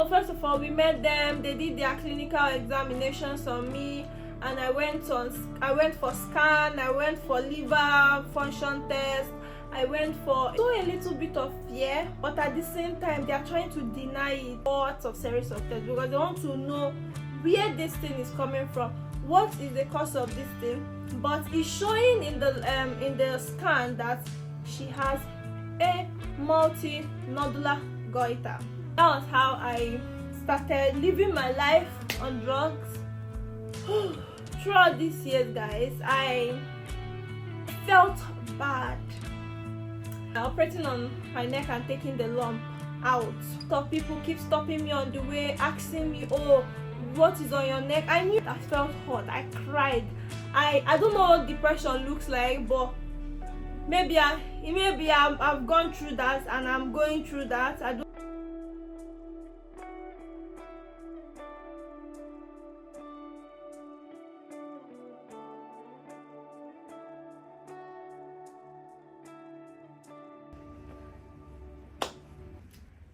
first of all, we met them. They did their clinical examinations on me, and I went for scan, I went for liver function test, I went for a little bit of fear, but at the same time they are trying to deny it. Lots of series of tests because they want to know where this thing is coming from, what is the cause of this thing. But it's showing in the scan that she has a multinodular goiter. That was how I started living my life on drugs. Throughout these years, guys, I felt bad. Operating on my neck and taking the lump out. Some people keep stopping me on the way, asking me, oh, what is on your neck? I knew I felt hot. I cried. I don't know what depression looks like, but maybe I've gone through that and I'm going through that. I don't.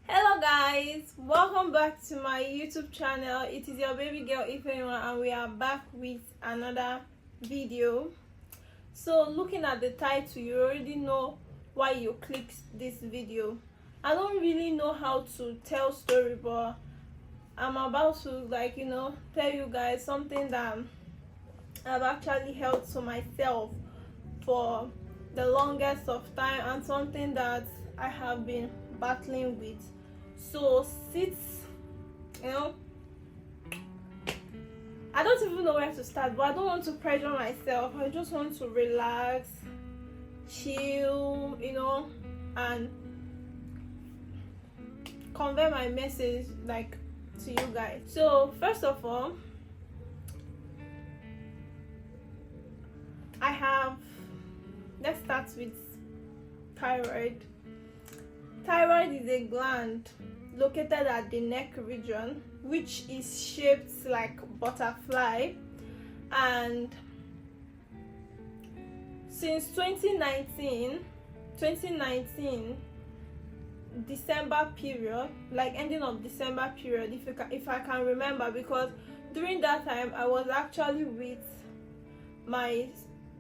Hello guys, welcome back to my YouTube channel. It is your baby girl Ifeoma, and we are back with another video. So looking at the title, you already know why you clicked this video. I don't really know how to tell story, but I'm about to tell you guys something that I've actually held to myself for the longest of time, and something that I have been battling with. So I don't even know where to start, but I don't want to pressure myself. I just want to relax, chill, and convey my message to you guys. So first of all, let's start with thyroid. Thyroid is a gland located at the neck region, which is shaped like butterfly, and since 2019 December period, ending of December period, if I can remember, because during that time I was actually with my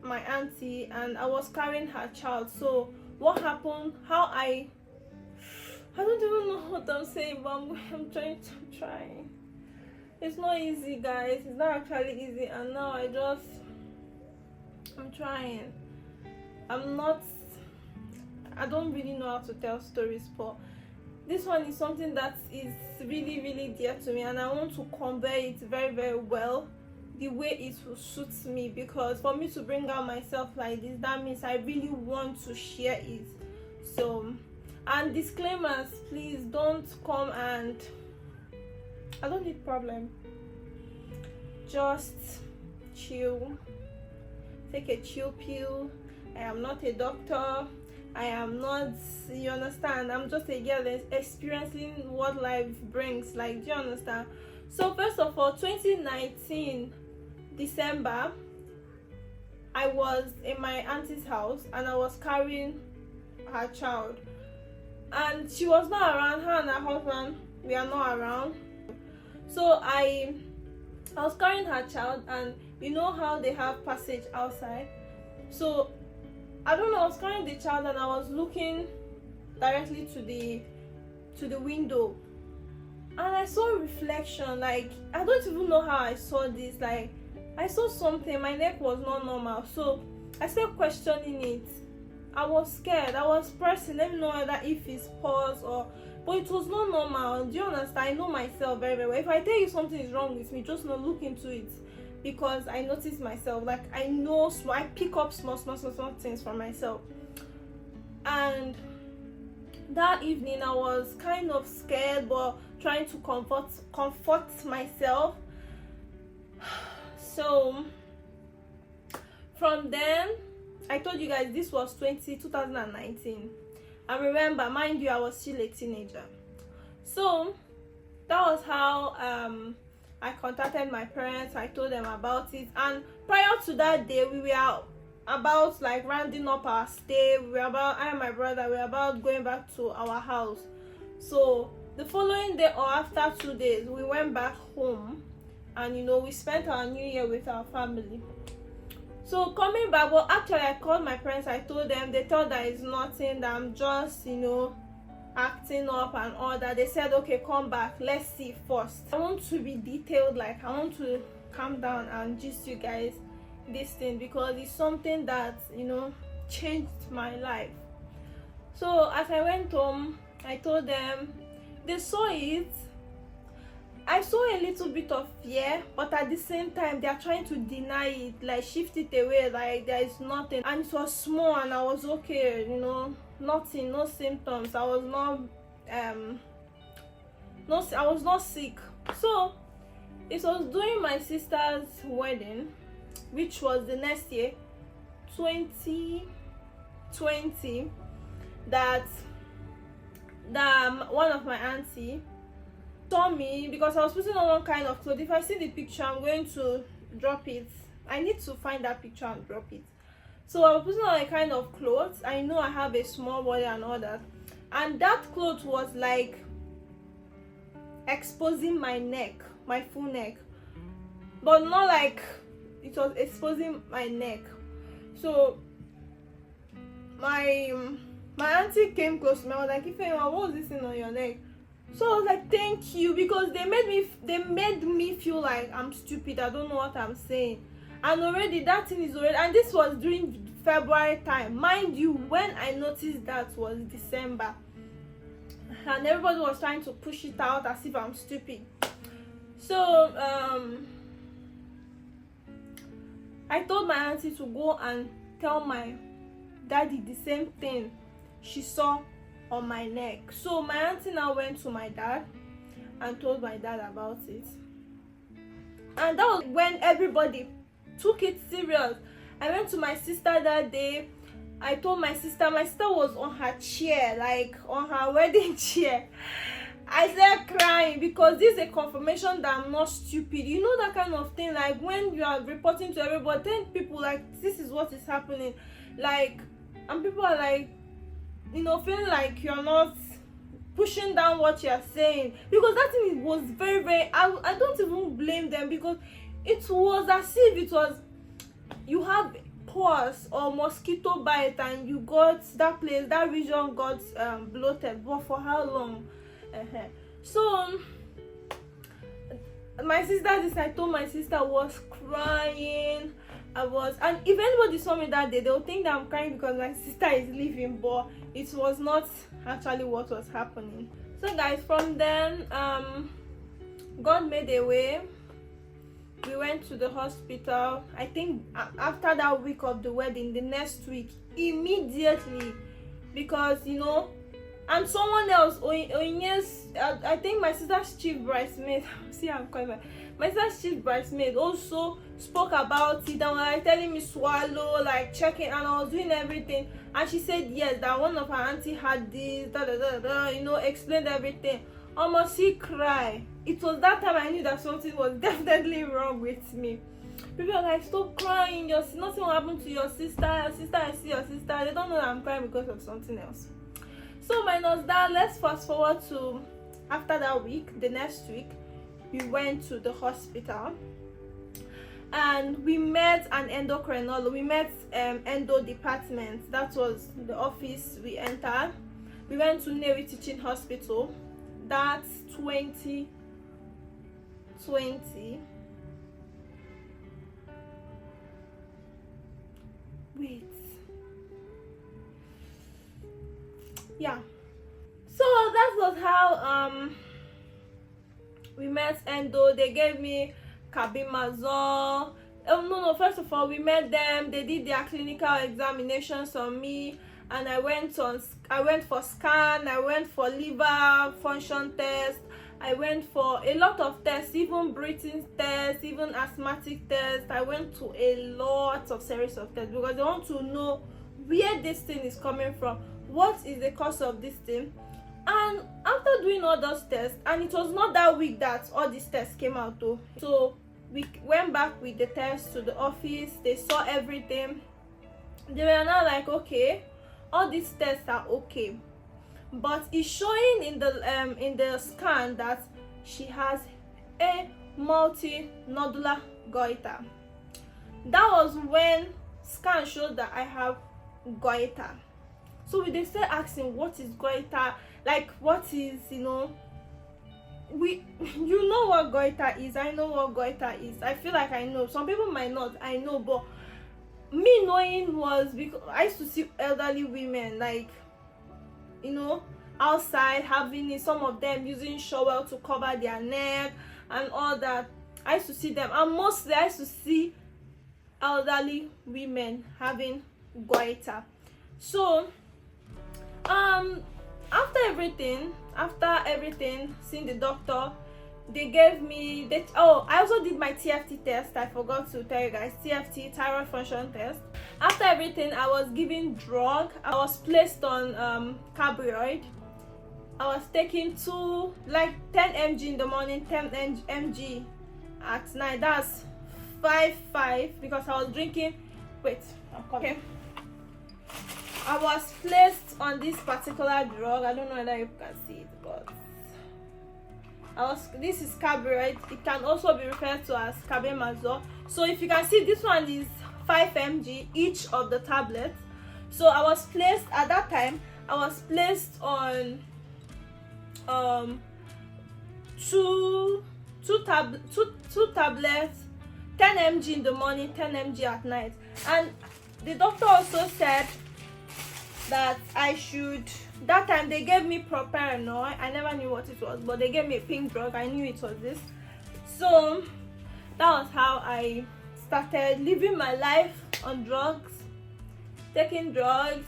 auntie and I was carrying her child. So what happened, I don't even know what I'm saying, but I'm trying. It's not easy, guys. It's not actually easy, and now I'm trying. I don't really know how to tell stories, but this one is something that is really, really dear to me, and I want to convey it very, very well, the way it will suit me, because for me to bring out myself like this, that means I really want to share it. So, and disclaimers, please don't come and I don't need problem. Just chill, take a chill pill. I am not a doctor. I am not, you understand, I'm just a girl that's experiencing what life brings, do you understand? So first of all, 2019 December, I was in my auntie's house and I was carrying her child, and she was not around. Her and her husband, we are not around. So I was carrying her child, and you know how they have passage outside. So I don't know, I was carrying the child and I was looking directly to the window, and I saw a reflection. I don't even know how I saw this. I saw something. My neck was not normal, so I started questioning it. I was scared. I was pressing. Let me know whether if it's pause but it was not normal. Do you understand? I know myself very, very well. If I tell you something is wrong with me, just not look into it, because I notice myself. I know, so I pick up small things for myself. And that evening I was kind of scared, but trying to comfort myself. So from then, I told you guys this was 2019. And remember, mind you, I was still a teenager. So that was how I contacted my parents. I told them about it, and prior to that day, we were about rounding up our stay. I and my brother were about going back to our house. So the following day, or after 2 days, we went back home, and we spent our new year with our family. So coming back, well, actually I called my parents. I told them. They thought that it's nothing, that I'm just acting up and all that. They said, okay, come back, let's see first. I want to be detailed, like I want to calm down and gist you guys this thing, because it's something that changed my life. So as I went home, I told them. They saw it. I saw a little bit of fear, but at the same time they are trying to deny it, like shift it away, like there is nothing. And it was small and I was okay, nothing, no symptoms. I was not sick. So it was during my sister's wedding, which was the next year, 2020, that one of my auntie saw me, because I was putting on one kind of clothes. If I see the picture, I'm going to drop it. I need to find that picture and drop it. So I was putting on a kind of clothes. I know I have a small body and all that, and that clothes was like exposing my neck, my full neck, but not like it was exposing my neck. So my auntie came close to me. I was like, Ifeoma, what was this thing on your neck? So I was like, thank you, because they made me feel like I'm stupid. I don't know what I'm saying. And already that thing is already, and this was during February time. Mind you, when I noticed that was December. And everybody was trying to push it out as if I'm stupid. So I told my auntie to go and tell my daddy the same thing she saw on my neck. So my auntie now went to my dad and told my dad about it. And that was when everybody took it serious. I went to my sister that day. I told my sister was on her chair, like on her wedding chair. I started crying, because this is a confirmation that I'm not stupid. You know, that kind of thing, like when you are reporting to everybody, then people like, this is what is happening, like, and people are like, feeling like you're not pushing down what you're saying, because that thing was very, very, I don't even blame them, because it was as if it was, you have pus or mosquito bite and you got that place, that region got bloated. But for how long? So my sister, I told my sister, was crying. And if anybody saw me that day, they would think that I'm crying because my sister is leaving, but it was not actually what was happening. So guys, from then God made a way. We went to the hospital. I think after that week of the wedding, the next week, immediately, because and someone else, I think my sister's chief bridesmaid, see, I'm quite my sister's chief bridesmaid also spoke about it and was like telling me swallow, like checking, and I was doing everything, and she said yes, that one of her auntie had this, explained everything. Almost she cried. It was that time I knew that something was definitely wrong with me. People are like, stop crying, nothing will happen to your sister. I see your sister. They don't know that I'm crying because of something else. So minus that, let's fast forward to after that week. The next week, we went to the hospital and we met an endocrinologist. We met endo department. That was the office we entered. We went to Navy Teaching Hospital. That's 2020. Wait. Yeah. So that was how we met endo. They gave me carbimazole. No, first of all, we met them. They did their clinical examinations on me, and I went for scan. I went for liver function test. I went for a lot of tests, even breathing tests, even asthmatic tests. I went to a lot of series of tests because they want to know where this thing is coming from, what is the cause of this thing. And after doing all those tests, and it was not that week that all these tests came out though. So we went back with the tests to the office. They saw everything. They were now like, okay, all these tests are okay, but it's showing in the scan that she has a multinodular goiter. That was when scan showed that I have goiter. So they start asking, what is goiter? Like, what is, you know what goiter is. I know what goiter is. I feel like I know. Some people might not. I know, but me knowing was because I used to see elderly women, like, outside having it, some of them using shovel to cover their neck and all that. I used to see them, and mostly I used to see elderly women having goiter. So after everything, seeing the doctor, they gave me I also did my TFT test. I forgot to tell you guys, TFT, thyroid function test. After everything, I was given drug. I was placed on Thyroid. I was taking 10 mg in the morning, 10 mg at night. That's 5 because I was drinking. Wait, I'm coming. Okay. I was placed on this particular drug. I don't know whether you can see it, but this is Thyroid. It can also be referred to as carbamazole. So if you can see, this one is 5 mg each of the tablets. So I was placed at that time. I was placed on two tablets, 10 mg in the morning, 10 mg at night. And the doctor also said that I should, that time they gave me properenol. I never knew what it was, but they gave me a pink drug. I knew it was this. So that was how I started living my life on drugs, taking drugs,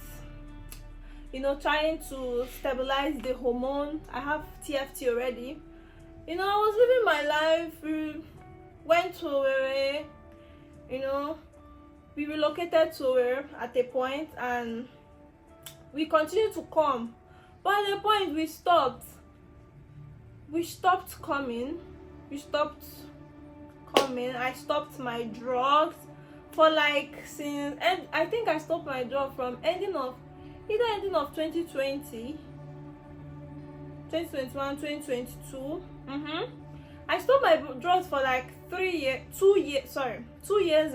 trying to stabilize the hormone. I have TFT already. I was living my life. We went to Owerri, we relocated to Owerri at a point, and we continued to come. But at a point we stopped coming. I stopped my drugs for since, and I think I stopped my drug from ending of 2020, 2021, 2022. I stopped my drugs for 2 years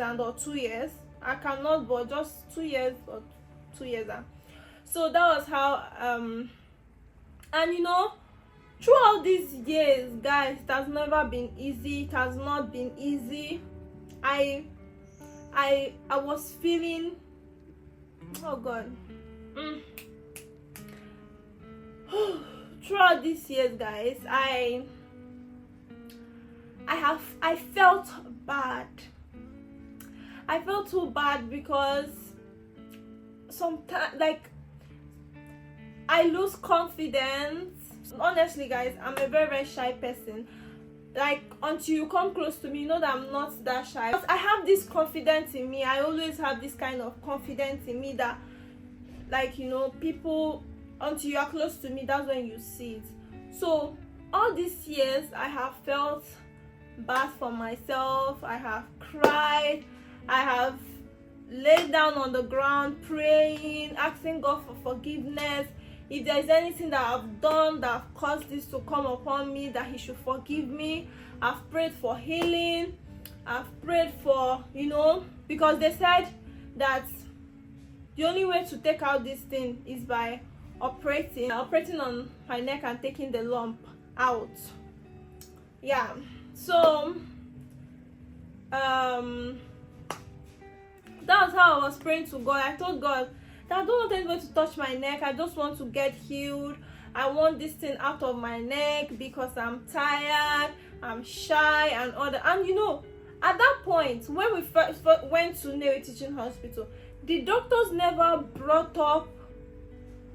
and or 2 years. I cannot, but just 2 years or 2 years. So that was how and throughout these years, guys, it has never been easy. It has not been easy. I was feeling, oh God, throughout these years, guys, I felt bad. I felt so bad because sometimes I lose confidence. Honestly, guys, I'm a very, very shy person. Until you come close to me, you know that I'm not that shy. But I have this confidence in me. I always have this kind of confidence in me that, people, until you are close to me, that's when you see it. So all these years, I have felt bad for myself. I have cried. I have laid down on the ground praying, asking God for forgiveness. If there's anything that I've done that have caused this to come upon me, that He should forgive me. I've prayed for healing. I've prayed for, because they said that the only way to take out this thing is by operating on my neck and taking the lump out. Yeah. So that was how I was praying to God. I told God that I don't want anybody to touch my neck. I just want to get healed. I want this thing out of my neck because I'm tired, I'm shy, and all that. And at that point, when we first went to Navy Teaching Hospital, the doctors never brought up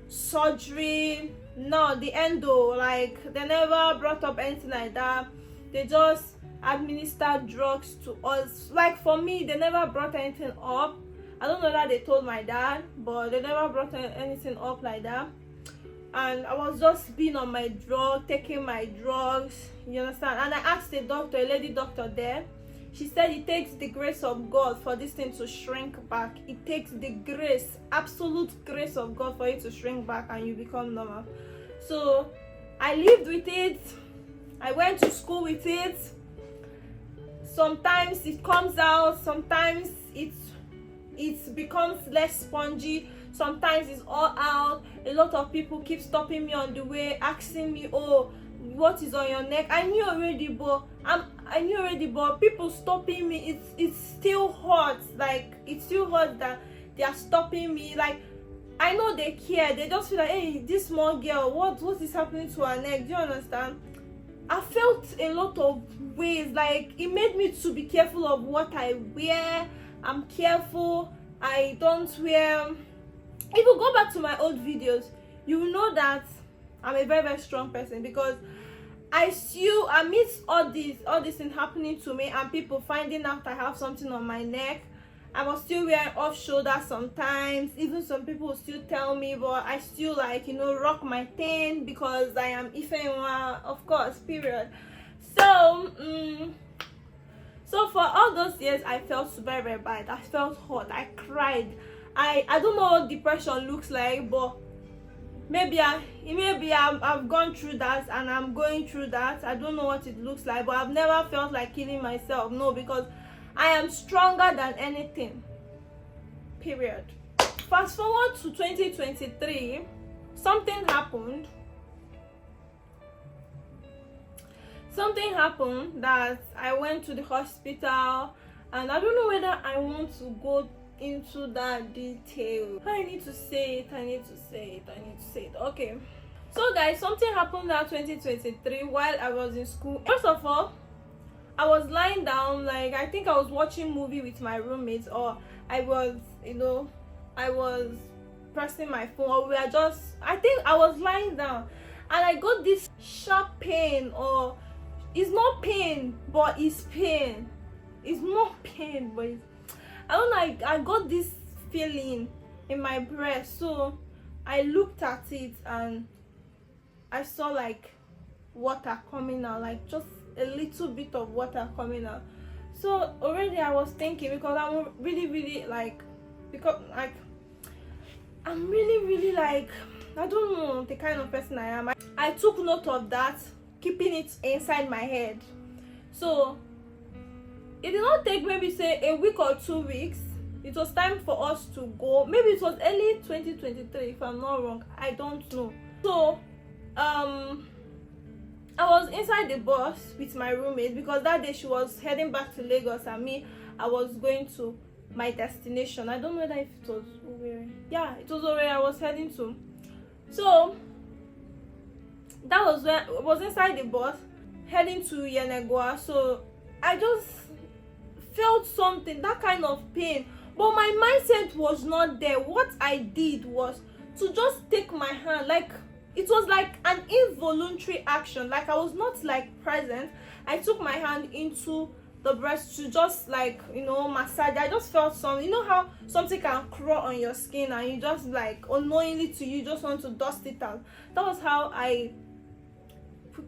surgery. No, the endo, they never brought up anything like that. They just administered drugs to us. For me, they never brought anything up. I don't know that they told my dad, but they never brought anything up like that. And I was just being on my drug, taking my drugs, you understand? And I asked the doctor, a lady doctor there, She said it takes the grace of God for this thing to shrink back. It takes the grace, absolute grace of God for it to shrink back and you become normal. So I lived with it. I went to school with it. Sometimes it comes out, sometimes it becomes less spongy, sometimes it's all out. A lot of people keep stopping me on the way, asking me, oh, what is on your neck? I knew already, but people stopping me, it's still hot. Like, it's still hot that they are stopping me. Like, I know they care. They just feel like, hey, this small girl, what is happening to her neck? Do you understand? I felt a lot of ways. Like, it made me to be careful of what I wear. I'm careful. I don't wear. If you go back to my old videos, you will know that I'm a very, very strong person, because amidst all this thing happening to me and people finding out I have something on my neck, I was still wearing off shoulder sometimes. Even some people will still tell me, but I still, like, rock my thing because I am Ifeanyi, of course, period. So for all those years, I felt very, very bad. I felt hot. I cried. I don't know what depression looks like, but maybe I've gone through that and I'm going through that. I don't know what it looks like, but I've never felt like killing myself. No, because I am stronger than anything. Period. Fast forward to 2023, something happened. Something happened that I went to the hospital, and I don't know whether I want to go into that detail. I need to say it. Okay. So guys, something happened that 2023 while I was in school. First of all, I was lying down, like, I think I was watching movie with my roommates, or I was pressing my phone, or I think I was lying down and I got this sharp pain, or it's not pain, but it's pain. It's not pain, but I don't know, I got this feeling in my breast. So I looked at it and I saw like water coming out, like just a little bit of water coming out. So already I was thinking, because I'm really like, I'm really like, I don't know the kind of person I am. I took note of that, keeping it inside my head. So it did not take maybe say a week or 2 weeks. It was time for us to go. Maybe it was early 2023 if I'm not wrong. I don't know. So I was inside the bus with my roommate, because that day she was heading back to Lagos and me, I was going to my destination. I don't know whether if it was Owerri. Yeah, it was Owerri I was heading to. So that was when I was inside the bus heading to Yenegua. So I just felt something, that kind of pain, but my mindset was not there. What I did was to just take my hand, like it was like an involuntary action, like I was not like present. I took my hand into the breast to just like, massage. I just felt something. You know how something can crawl on your skin and you just like unknowingly to you just want to dust it out. That was how I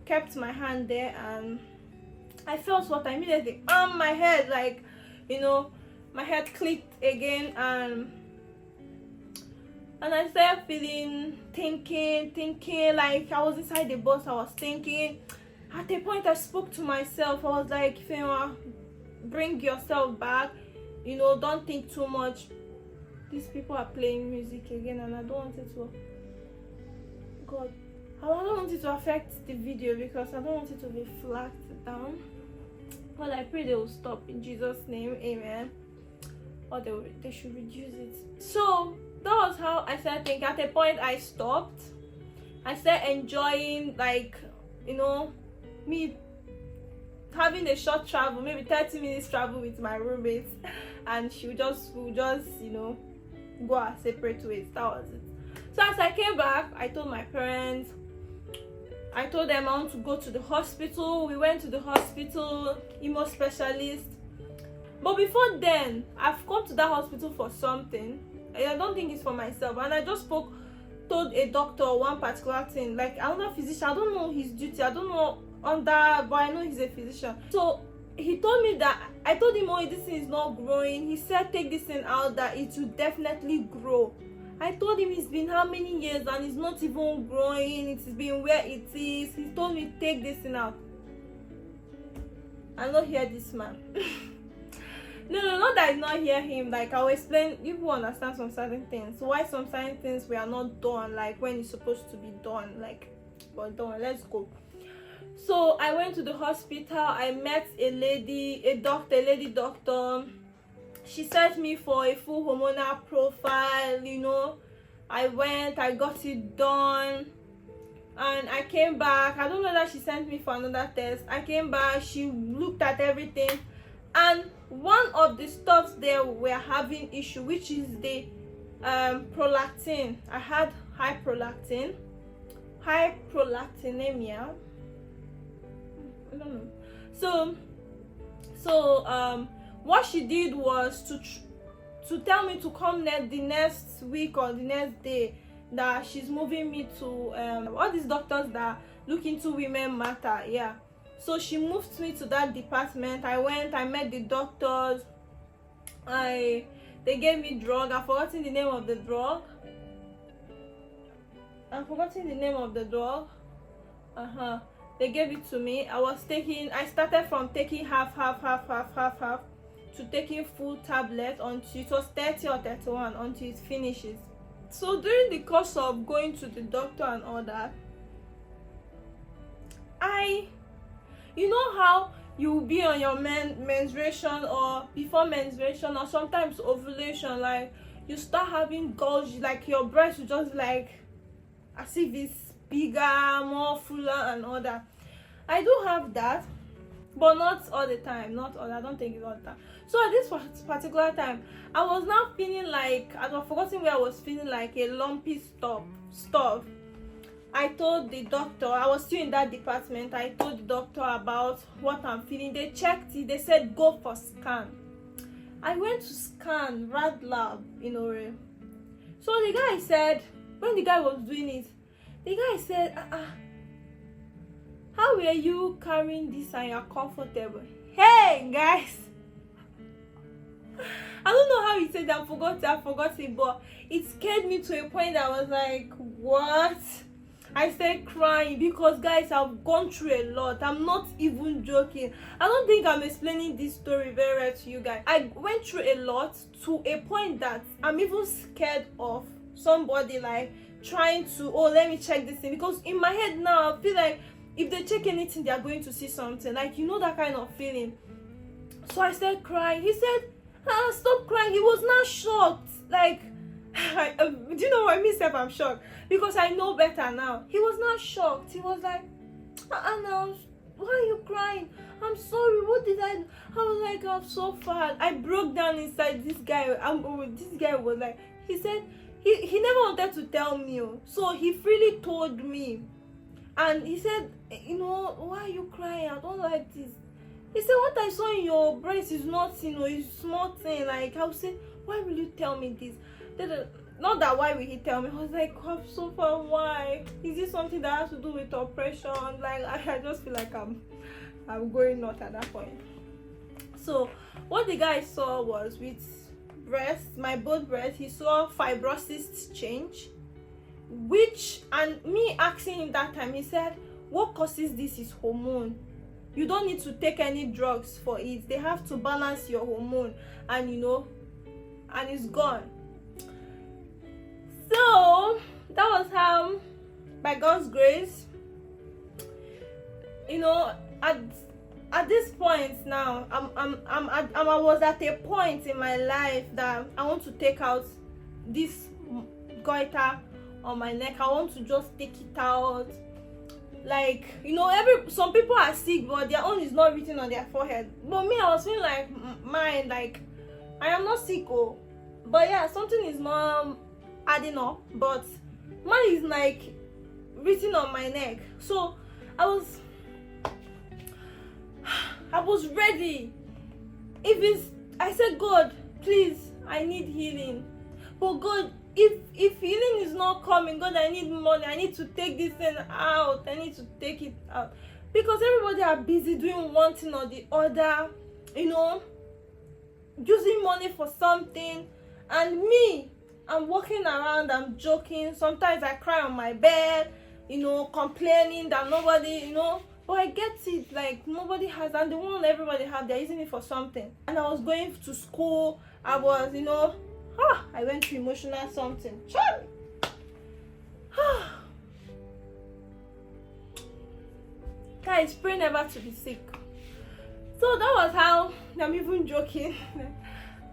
kept my hand there, and I felt what I immediately my head, like, my head clicked again, and I started thinking, like I was inside the bus. I was thinking. At a point I spoke to myself. I was like, Ifeanyi, bring yourself back, don't think too much. These people are playing music again and I don't want it to, God, I don't want it to affect the video, because I don't want it to be flagged down. But I pray they will stop in Jesus' name, amen. Or they should reduce it. So that was how I started thinking. At a point I stopped. I started enjoying, like, me having a short travel, maybe 30 minutes travel with my roommates, and we'll just go our separate ways. That was it. So as I came back, I told my parents. I told them I want to go to the hospital. We went to the hospital, emo specialist. But before then, I've come to that hospital for something. I don't think it's for myself. And I just told a doctor one particular thing, like another physician. I don't know his duty. I don't know on that, but I know he's a physician. So he told me that, I told him, oh, this thing is not growing. He said, take this thing out, that it will definitely grow. I told him it's been how many years and it's not even growing. It's been where it is. He told me, take this thing out. I not hear this man. No, not that I not hear him. Like, I'll explain. You will understand some certain things. Why some certain things we are not done, like when it's supposed to be done. Like, but done. Let's go. So I went to the hospital. I met a lady doctor. She sent me for a full hormonal profile. You know, I went. I got it done. And I came back. I don't know that she sent me for another test. I came back. She looked at everything. And one of the stuffs there were having issue, which is the prolactin. I had hyperprolactinemia. I don't know. So what she did was to tell me to come the next week or the next day, that she's moving me to all these doctors that look into women matter. Yeah. So she moved me to that department. I went, I met the doctors. They gave me drug. I've forgotten the name of the drug. They gave it to me. I started from taking half to taking full tablet until it was 30 or 31 until it finishes. So during the course of going to the doctor and all that, you know how you will be on your menstruation or before menstruation or sometimes ovulation, like you start having gauge, like your breast will just like as if it's bigger, more fuller and all that. I do have that, but not all the time. I don't think it's all the time. So at this particular time, I was now feeling like, I've forgotten where I was feeling like a lumpy stuff. I told the doctor, I was still in that department. I told the doctor about what I'm feeling. They checked it. They said go for scan. I went to scan Rad Lab in Ore. So the guy said, when the guy was doing it, the guy said, how were you carrying this and you're comfortable? Hey guys, I don't know how he said that. I forgot it, but it scared me to a point that I was like, what? I started crying because, guys, I've gone through a lot. I'm not even joking. I don't think I'm explaining this story very well to you guys. I went through a lot to a point that I'm even scared of somebody like trying to, oh, let me check this thing. Because in my head now, I feel like if they check anything, they are going to see something. Like, you know, that kind of feeling. So I started crying. He said, stop crying. He was not shocked. Like, do you know what I mean? I'm shocked because I know better now. He was not shocked. He was like, Anna, why are you crying? I'm sorry. What did I do? I was like, I'm so fat. I broke down inside. This guy was like, he said he never wanted to tell me, so he freely told me, and he said, you know, why are you crying? I don't like this. He said, what I saw in your breast is not, it's small thing. Like, I would say, why will you tell me this? Not that why will he tell me. I was like, I'm so far. Why? Is this something that has to do with oppression? Like, I just feel like I'm going nuts at that point. So what the guy saw was with both breasts, he saw fibrosis change, and me asking him that time, he said, what causes this is hormone. You don't need to take any drugs for it. They have to balance your hormone, and and it's gone. So that was how, by God's grace, at this point now, I was at a point in my life that I want to take out this goiter on my neck. I want to just take it out. Like, some people are sick, but their own is not written on their forehead. But me, I was feeling like mine, like, I am not sick, but yeah, something is not adding up, but mine is like written on my neck. So I was ready. I said, God, please, I need healing. But God, if healing is not coming, God, I need money. I need to take this thing out. I need to take it out. because everybody are busy doing one thing or the other, you know, using money for something, and me, I'm walking around, I'm joking. Sometimes I cry on my bed, you know, complaining that nobody, you know, but I get it, like nobody has, and the one everybody have, they're using it for something. And I was going to school, I was, you know, I went through emotional something. Guys, pray never to be sick. So that was how, I'm even joking.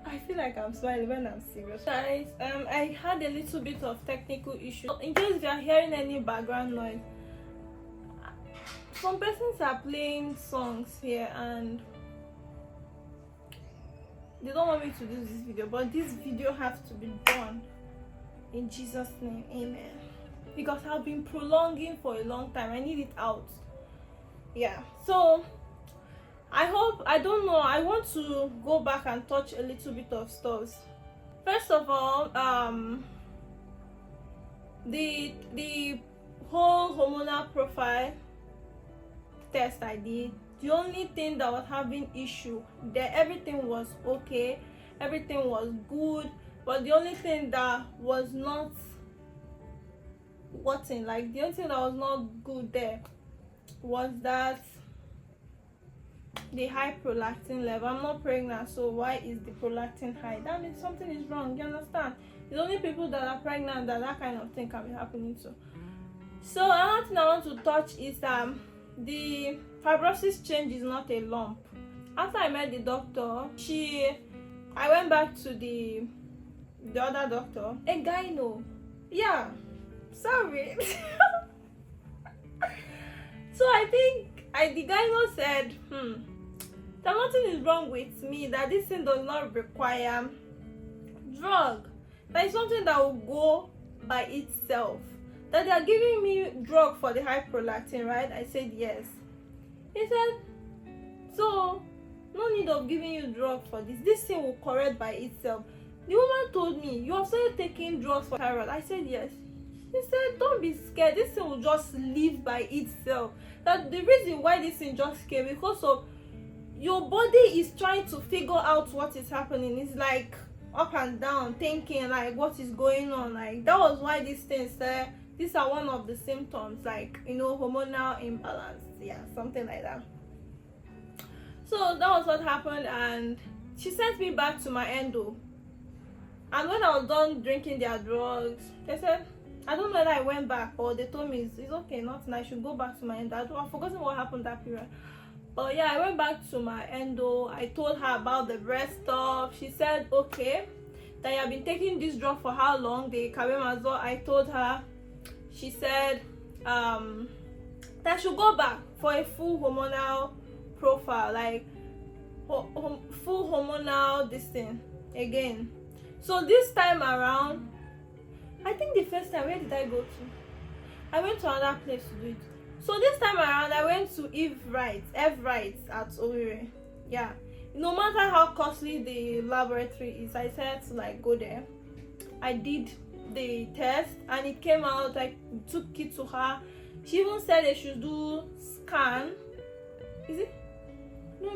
I feel like I'm smiling when I'm serious. Guys, I had a little bit of technical issues. In case you are hearing any background noise, some persons are playing songs here and they don't want me to do this video, but this video has to be done in Jesus' name. Amen. Because I've been prolonging for a long time. I need it out. Yeah, so I hope, I don't know, I want to go back and touch a little bit of stuff. First of all, the whole hormonal profile test I did, the only thing that was having issue there, everything was okay, everything was good, but the only thing that was not working, like the only thing that was not good there was that the high prolactin level. I'm not pregnant, so why is the prolactin high? That means something is wrong, you understand? It's only people that are pregnant that kind of thing can be happening to. So another thing I want to touch is the fibrosis change is not a lump. After I met the doctor, I went back to the other doctor, a gyno. Yeah, sorry. So I think the gyno said, that nothing is wrong with me, that this thing does not require drug, that is something that will go by itself, that they are giving me drug for the high prolactin, right? I said yes. He said, so no need of giving you drug for this thing will correct by itself. The woman told me, you have started taking drugs for thyroid. I said yes. He said, don't be scared, this thing will just live by itself. That the reason why this thing just came because of your body is trying to figure out what is happening. It's like up and down, thinking like what is going on. Like that was why these things there. These are one of the symptoms, like, you know, hormonal imbalance. Yeah, something like that. So that was what happened, and she sent me back to my endo. And when I was done drinking their drugs, they said, I don't know whether I went back or they told me it's okay, nothing, I should go back to my endo. I've forgotten what happened that period. But yeah, I went back to my endo. I told her about the breast stuff. She said, okay, that you have been taking this drug for how long, the carbimazole. I told her. She said that I should go back for a full hormonal profile, like full hormonal this thing again. So this time around, I think the first time, where did I go to? I went to another place to do it. So this time around, I went to F Right at Owerri. Yeah. No matter how costly the laboratory is, I said to like go there. I did the test and it came out. I took it to her. She even said they should do scan. Is it? No,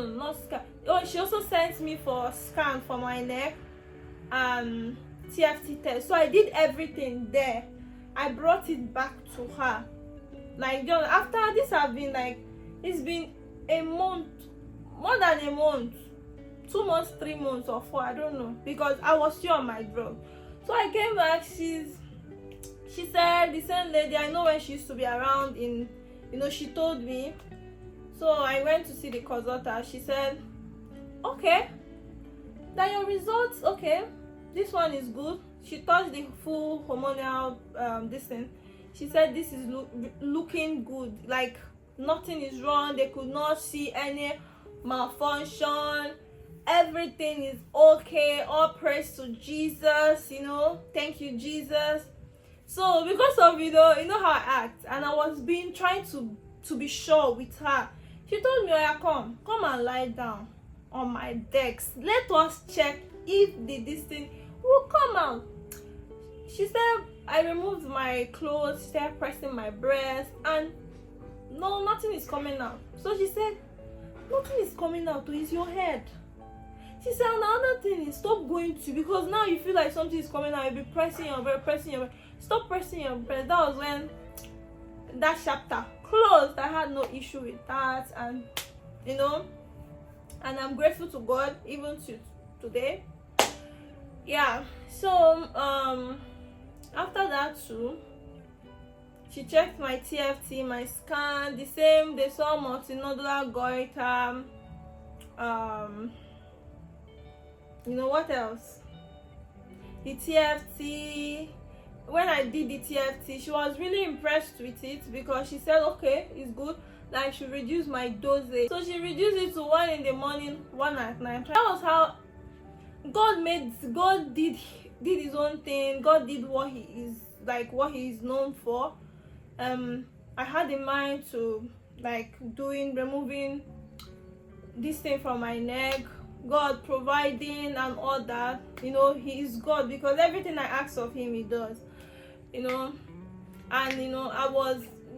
not scan. Oh, she also sent me for scan for my neck and TFT test. So I did everything there. I brought it back to her. Like after this, have been like, it's been a month, more than a month, 2 months, 3 months or 4, I don't know, because I was still on my drug. So I came back. She said, the same lady, I know when she used to be around in, you know, she told me. So I went to see the consultant. She said, okay, that your results, okay, this one is good. She touched the full hormonal this thing. She said this is looking good, like nothing is wrong. They could not see any malfunction. Everything is okay. All praise to Jesus, you know. Thank you, Jesus. So because of, you know how I act, and I was trying to be sure with her. She told me, oh yeah, come and lie down on my decks. Let us check if this thing will come out. She said I removed my clothes, started pressing my breast, and no, nothing is coming out. So she said, nothing is coming out, it's your head. She said, another thing is, stop going to, because now you feel like something is coming out, you'll be pressing your breast. Stop pressing your breast. That was when that chapter closed. I had no issue with that, and and I'm grateful to God even to today. Yeah. So after that too, she checked my TFT, my scan, the same. They saw multinodular goiter. What else? The TFT. When I did the TFT, she was really impressed with it, because she said, okay, it's good. Like, she reduced my dosage. So she reduced it to 1 in the morning, 1 at night. That was how God did his own thing. God did what he is known for. I had in mind to removing this thing from my neck. God providing and all that. He is God, because everything I ask of him, he does.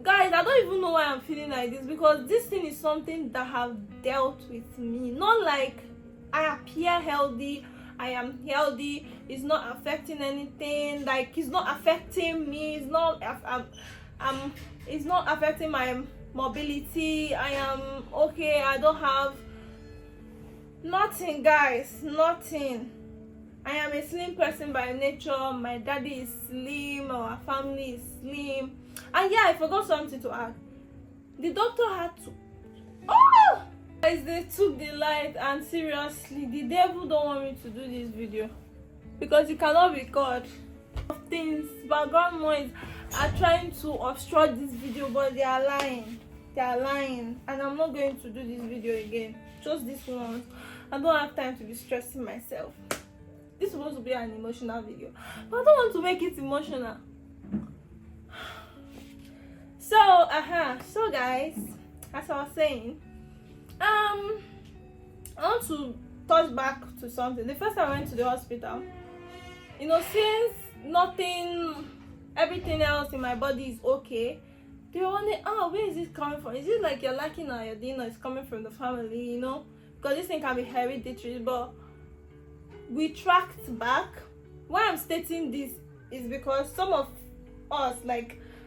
Guys, I don't even know why I'm feeling like this, because this thing is something that have dealt with me. Not like I appear healthy, I am healthy, it's not affecting anything, like it's not affecting me, it's not affecting my mobility. I am okay, I don't have nothing, guys, nothing. I am a slim person by nature. My daddy is slim, our family is slim. And yeah, I forgot something to add. The doctor had to guys, they took the light, and seriously, the devil don't want me to do this video, because it cannot be God. Things, background noise are trying to obstruct this video, but they are lying, and I'm not going to do this video again, just this once. I don't have time to be stressing myself. This is supposed to be an emotional video, but I don't want to make it emotional. So guys, as I was saying, I want to touch back to something. The first time I went to the hospital, since everything else in my body is okay, they were wondering, where is it coming from? Is it like you're lacking iodine, or it's coming from the family, because this thing can be hereditary. But we tracked back. Why I'm stating this is because some of us,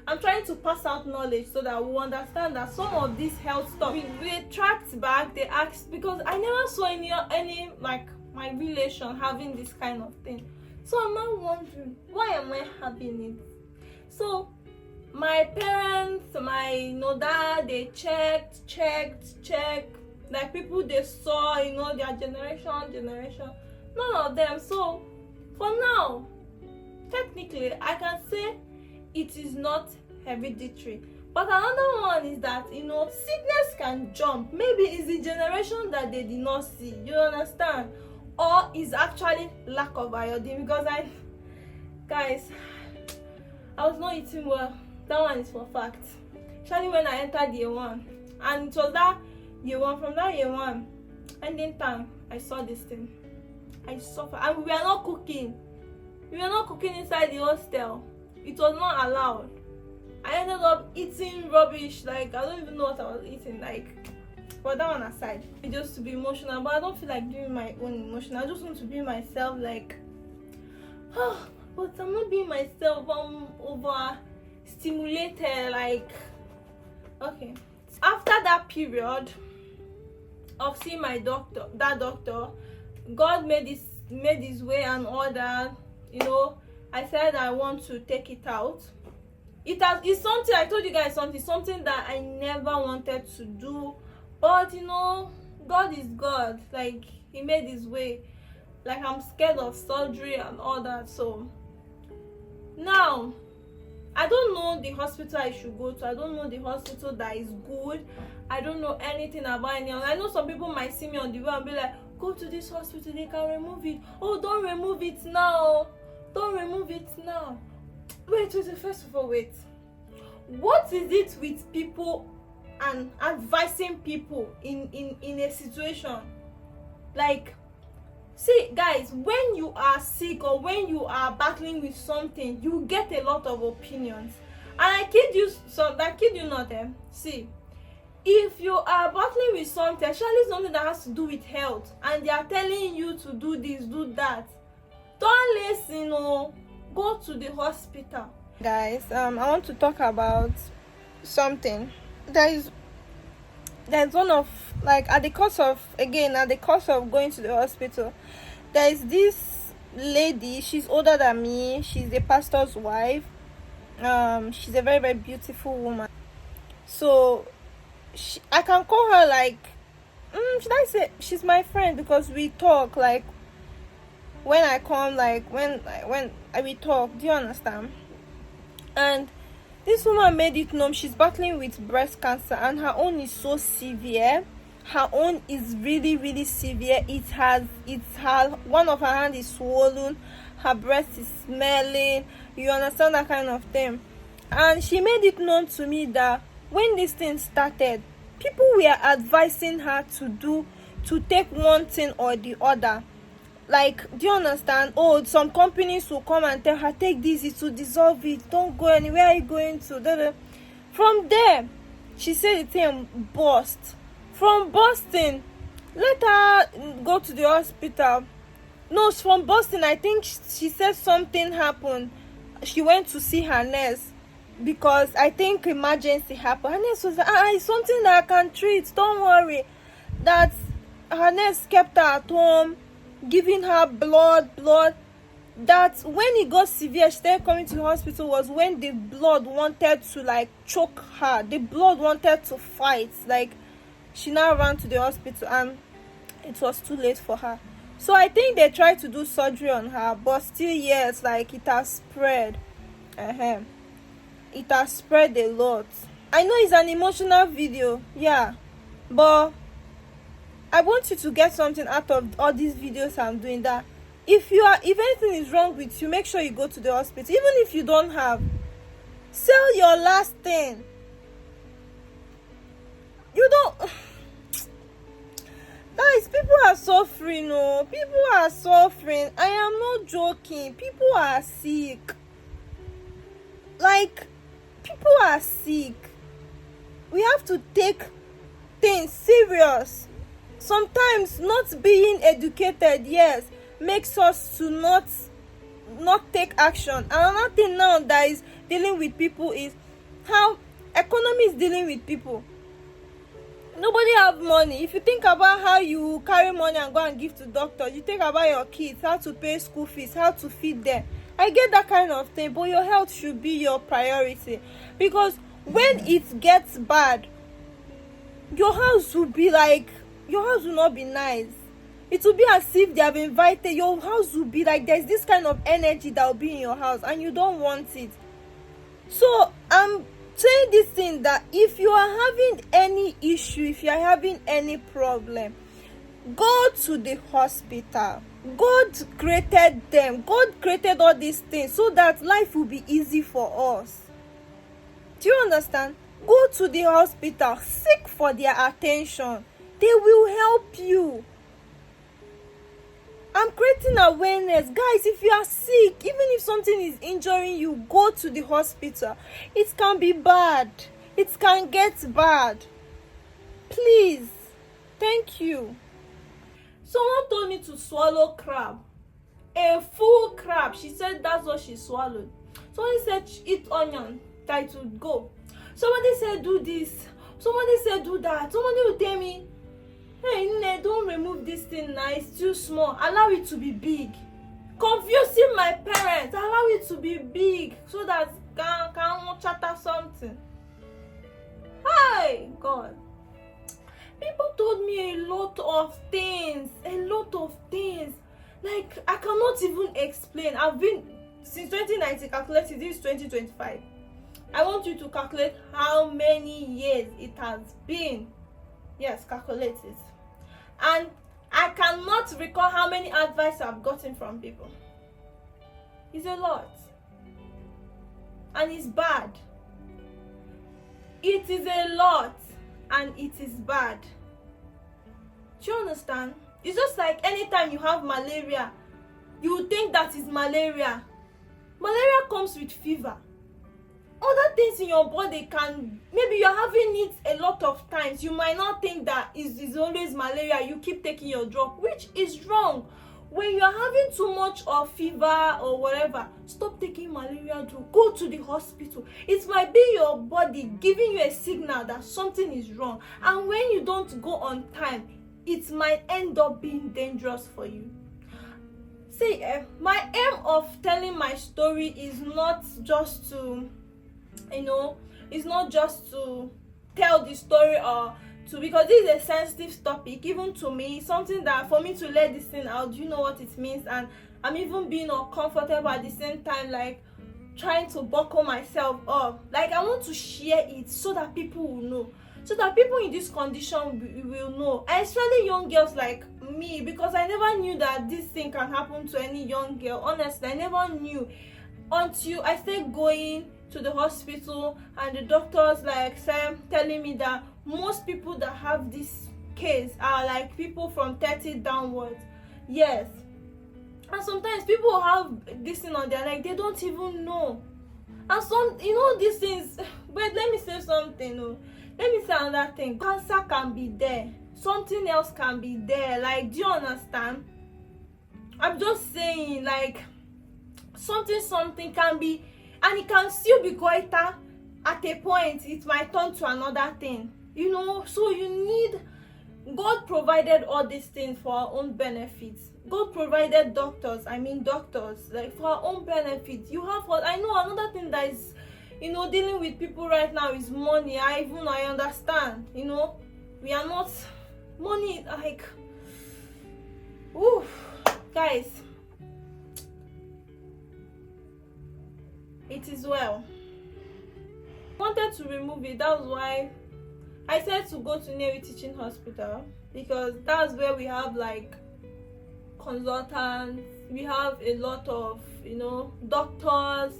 I'm trying to pass out knowledge so that we understand that some of this health stuff, we tracked back. They asked, because I never saw any my relation having this kind of thing. So I'm now wondering, why am I having it? So my parents, my dad, they checked, like people they saw, their generation, none of them. So for now, technically I can say it is not hereditary. But another one is that sickness can jump. Maybe it's the generation that they did not see, you understand, or is actually lack of iodine. Because guys, I was not eating well. That one is for fact. Especially when I entered year 1, and it was that year 1, from that year 1 ending time, I saw this thing. I suffered, and we were not cooking inside the hostel. It was not allowed. I ended up eating rubbish. I don't even know what I was eating. But that one aside, just to be emotional. But I don't feel like doing my own emotion. I just want to be myself. But I'm not being myself. I'm over stimulated. Okay. After that period of seeing my doctor, God made his way and all that. I said I want to take it out. It's something, I told you guys, something that I never wanted to do. But God is God. He made his way. I'm scared of surgery and all that. So now I don't know the hospital I should go to. I don't know the hospital that is good. I don't know anything about any. I know some people might see me on the way and be like, go to this hospital, they can remove it. Oh, don't remove it now. Don't remove it now. Wait, first of all, wait. What is it with people and advising people in a situation? See, guys, when you are sick or when you are battling with something, you get a lot of opinions. And I kid you not, see, if you are battling with something, especially something that has to do with health, and they are telling you to do this, do that, don't listen, no. Go to the hospital. Guys, I want to talk about something. There's one of, like, at the course of going to the hospital, there is this lady. She's older than me. She's a pastor's wife. She's a very, very beautiful woman. So I can call her, like, should I say she's my friend, because we talk, like, when I come, like, when we talk. Do you understand? And this woman made it known she's battling with breast cancer, and her own is so severe. Her own is really, really severe. One of her hand is swollen, her breast is smelling, you understand, that kind of thing. And she made it known to me that when this thing started, people were advising her to take one thing or the other. Like, do you understand? Oh, some companies will come and tell her, take this, it will dissolve it, don't go anywhere, are you going to? From there, she said the thing burst. From bursting, let her go to the hospital. No, from bursting, I think she said something happened. She went to see her nurse, because I think emergency happened. Her nurse was like, it's something that I can treat, don't worry. That her nurse kept her at home, giving her blood. That when it got severe, she started coming to the hospital, was when the blood wanted to, like, choke her. The blood wanted to fight. Like, she now ran to the hospital, and it was too late for her. So I think they tried to do surgery on her, but still, yes, like, it has spread. It has spread a lot. I know it's an emotional video, yeah, but I want you to get something out of all these videos I'm doing, that if anything is wrong with you, make sure you go to the hospital. Even if you don't have, sell your last thing. You don't. Guys, people are suffering. No, people are suffering. I am not joking. People are sick. Like, people are sick. We have to take things serious. Sometimes not being educated, yes, makes us to not take action. Another thing now that is dealing with people is how economy is dealing with people. Nobody have money. If you think about how you carry money and go and give to doctors, you think about your kids, how to pay school fees, how to feed them. I get that kind of thing, but your health should be your priority, because when it gets bad, your house will not be nice. It will be as if they have invited. Your house will be like, there's this kind of energy that will be in your house, and you don't want it. So I'm saying this thing, that if you are having any issue, if you are having any problem, go to the hospital. God created them. God created all these things so that life will be easy for us. Do you understand? Go to the hospital. Seek for their attention. They will help you. I'm creating awareness. Guys, if you are sick, even if something is injuring you, go to the hospital. It can be bad. It can get bad. Please. Thank you. Someone told me to swallow crab. A full crab. She said that's what she swallowed. Somebody said eat onion, that it would go. Somebody said do this. Somebody said do that. Somebody will tell me, hey, Nne, don't remove this thing now. It's too small. Allow it to be big. Confusing my parents. Allow it to be big so that can chatter something. Hi, God. People told me a lot of things. Like, I cannot even explain. I've been, since 2019, calculated, this is 2025. I want you to calculate how many years it has been. Yes, calculate it. And I cannot recall how many advice I've gotten from people. It's a lot. And it's bad. It is a lot. And it is bad. Do you understand? It's just like anytime you have malaria, you would think that is malaria. Malaria comes with fever. Other things in your body can, maybe you're having it a lot of times, you might not think that is always malaria. You keep taking your drug, which is wrong. When you're having too much of fever or whatever, stop taking malaria drug. Go to the hospital. It might be your body giving you a signal that something is wrong, and when you don't go on time, it might end up being dangerous for you. See, my aim of telling my story is not just to, it's not just to tell the story or to, because this is a sensitive topic, even to me, something that for me to let this thing out, you know what it means, and I'm even being uncomfortable at the same time, like trying to buckle myself up. Like, I want to share it so that people will know, so that people in this condition will know, especially young girls like me, because I never knew that this thing can happen to any young girl. Honestly, I never knew until I started going to the hospital and the doctors like telling me that most people that have this case are like people from 30 downwards. Yes. And sometimes people have this thing on their neck, they don't even know. And some, these things, wait, let me say something. Let me say another thing. Cancer can be there. Something else can be there. Like, do you understand? I'm just saying, like, something can be, and it can still be goiter. At a point, it might turn to another thing. So you need, God provided all these things for our own benefits. God provided doctors, like for our own benefit. You have what I know. Another thing that is, dealing with people right now is money. I understand. We are not money, like, guys, it is well. Wanted to remove it. That was why I said to go to Navy Teaching Hospital, because that's where we have like consultants, we have a lot of doctors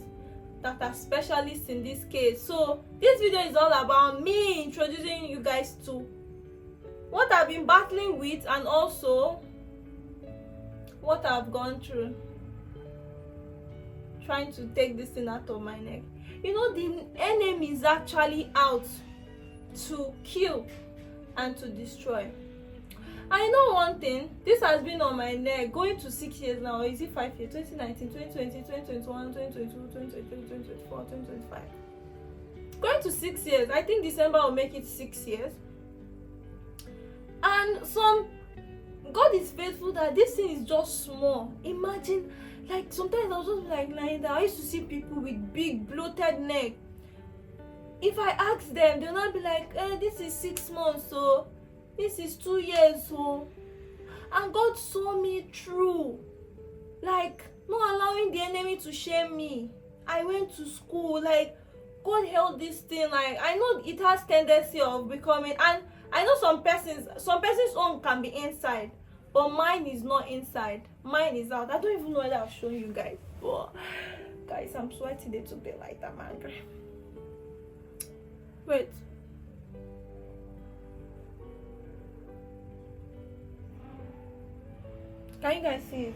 that are specialists in this case. So this video is all about me introducing you guys to what I've been battling with, and also what I've gone through trying to take this thing out of my neck. The enemy is actually out to kill and to destroy. I know one thing, this has been on my neck going to 6 years now. Is it 5 years? 2019, 2020, 2021, 2022, 2023, 2024, 2025. Going to 6 years. I think December will make it 6 years. And God is faithful that this thing is just small. Imagine, like, sometimes I was just like lying down. I used to see people with big bloated neck. If I ask them, they'll not be like, this is 6 months, so this is 2 years, so. And God saw me through, like, not allowing the enemy to shame me. I went to school, like, God held this thing. Like, I know it has tendency of becoming, and I know some persons' own can be inside, but mine is not inside. Mine is out. I don't even know whether I've shown you guys. But guys, I'm sweating. They took the light. I'm angry. Wait. Can you guys see it?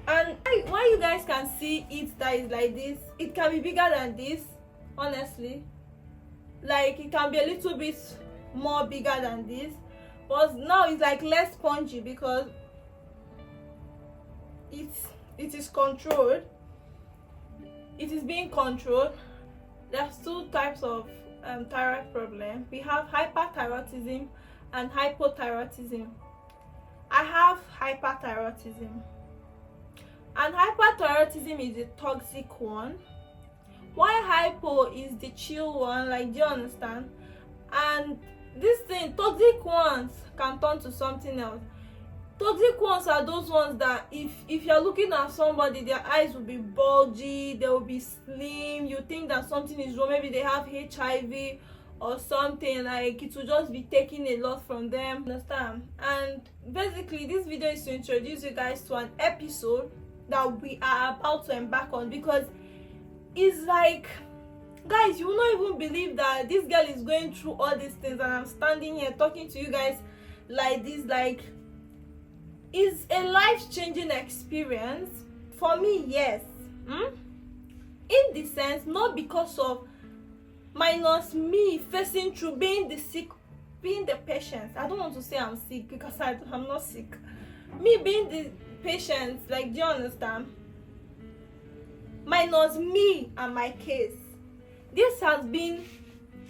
And why you guys can see it that is like this, it can be bigger than this, honestly. Like, it can be a little bit more bigger than this, but now it's like less spongy because it is controlled. It is being controlled. There's 2 types of thyroid problem. We have hyperthyroidism and hypothyroidism. I have hyperthyroidism, and hyperthyroidism is the toxic one, while hypo is the chill one. Like, do you understand? And this thing, toxic ones can turn to something else. Toxic ones are those ones that if you're looking at somebody, their eyes will be bulgy, they will be slim, you think that something is wrong, maybe they have HIV or something. Like, it will just be taking a lot from them, understand? And basically this video is to introduce you guys to an episode that we are about to embark on, because it's like, guys, you will not even believe that this girl is going through all these things, and I'm standing here talking to you guys like this. Like, is a life-changing experience for me, yes. In the sense, not because of minus me facing through being the sick, being the patient. I don't want to say I'm sick because I'm not sick. Me being the patient, like, do you understand? Minus me and my case. This has been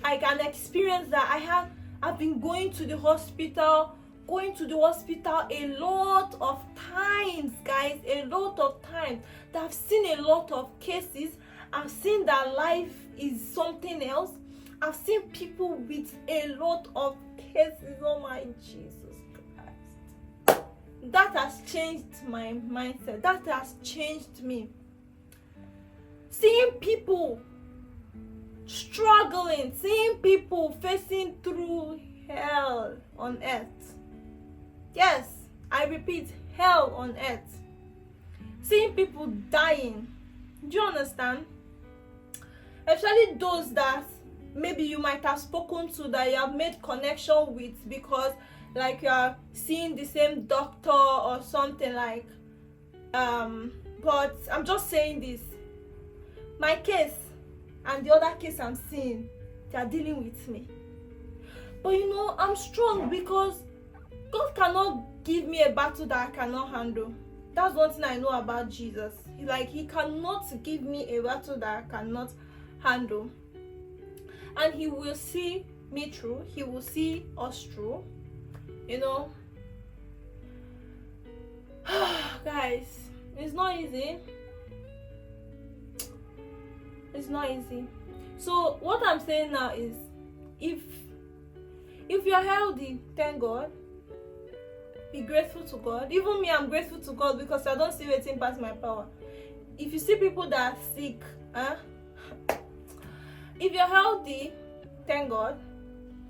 like an experience that I've been going to the hospital a lot of times, guys, a lot of times. That I've seen a lot of cases. I've seen that life is something else. I've seen people with a lot of cases. Oh my Jesus Christ. That has changed my mindset. That has changed me. Seeing people struggling, seeing people facing through hell on earth. Yes, I repeat, hell on earth. Seeing people dying. Do you understand? Especially those that maybe you might have spoken to, that you have made connection with, because like you are seeing the same doctor or something, like but I'm just saying this. My case and the other case I'm seeing, they are dealing with me. But you know, I'm strong because God cannot give me a battle that I cannot handle. That's one thing I know about Jesus. Like, he cannot give me a battle that I cannot handle. And he will see me through. He will see us through. You know. Guys, it's not easy. It's not easy. So what I'm saying now is, if you're healthy, thank God. Be grateful to God. Even me, I'm grateful to God because I don't see anything past my power. If you see people that are sick, if you're healthy, thank God.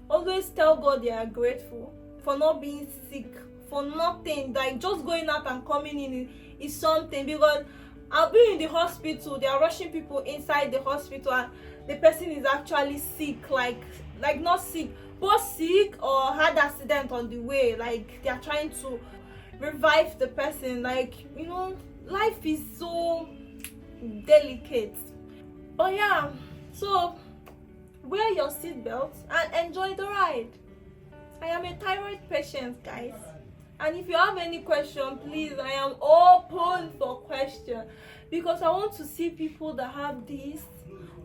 Always tell God you are grateful for not being sick, for nothing. Like, just going out and coming in is something. Because I'll be in the hospital, they are rushing people inside the hospital, and the person is actually sick, like not sick, both sick or had accident on the way. Like, they are trying to revive the person. Like, you know, life is so delicate. But yeah, so wear your seatbelt and enjoy the ride. I am a thyroid patient, guys, and if you have any question, please, I am open for question, because I want to see people that have this,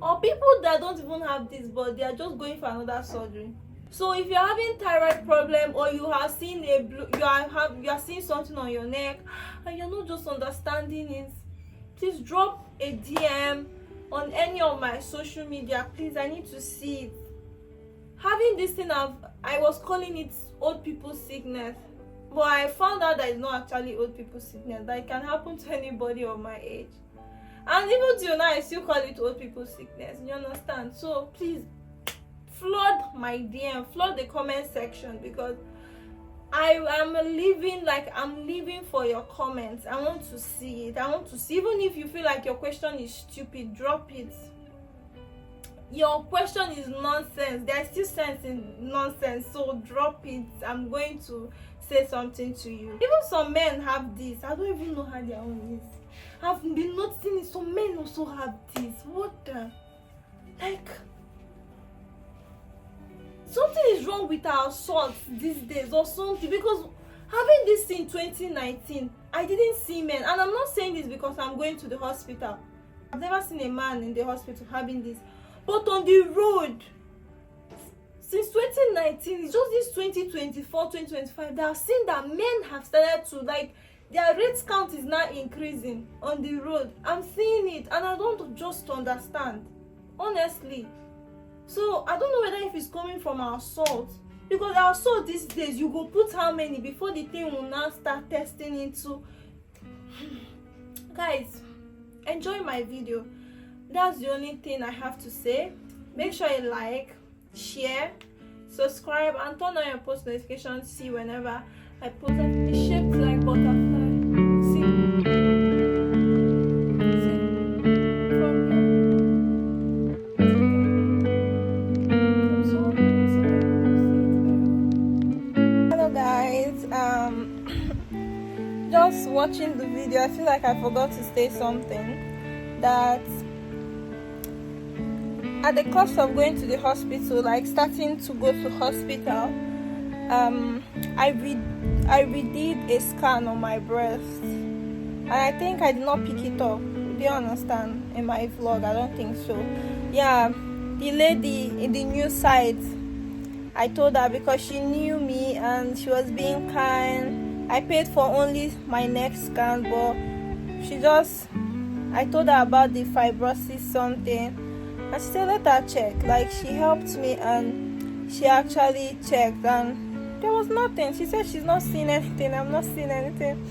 or people that don't even have this but they are just going for another surgery. So if you're having thyroid problem, or you have seen you are seeing something on your neck and you're not just understanding it, please drop a DM on any of my social media. Please, I need to see it. Having this thing, I was calling it old people sickness, but I found out that it's not actually old people sickness, that it can happen to anybody of my age. And even till now, I still call it old people sickness. You understand? So please, flood my DM, flood the comment section, because I'm living for your comments. I want to see it. I want to see. Even if you feel like your question is stupid, drop it. Your question is nonsense. There's still sense in nonsense, so drop it. I'm going to say something to you. Even some men have this. I don't even know how their own is. I've been noticing it. Some men also have this. What the? Like, something is wrong with our salts these days or something, because having this in 2019, I didn't see men. And I'm not saying this because I'm going to the hospital. I've never seen a man in the hospital having this. But on the road, since 2019, it's just this 2024, 2025, that I've seen that men have started to, like, their rate count is now increasing on the road. I'm seeing it, and I don't just understand, honestly. So I don't know whether if it's coming from our salt, because our salt these days, you go put how many before the thing will now start testing into. Guys, enjoy my video. That's the only thing I have to say. Make sure you like, share, subscribe, and turn on your post notifications. See whenever I post. It's shaped like butterfly. watching the video, I feel like I forgot to say something, that at the cost of going to the hospital, like starting to go to hospital, I redid a scan on my breast, and I think I did not pick it up. Do you understand? In my vlog, I don't think so. Yeah, the lady in the news site, I told her because she knew me and she was being kind. I paid for only my next scan, but I told her about the fibrosis something, and she said let her check. Like, she helped me and she actually checked, and there was nothing. She said she's not seeing anything. I'm not seeing anything.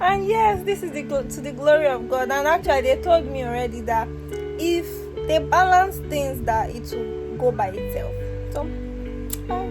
And yes, this is to the glory of God. And actually, they told me already that if they balance things, that it will go by itself. So, bye.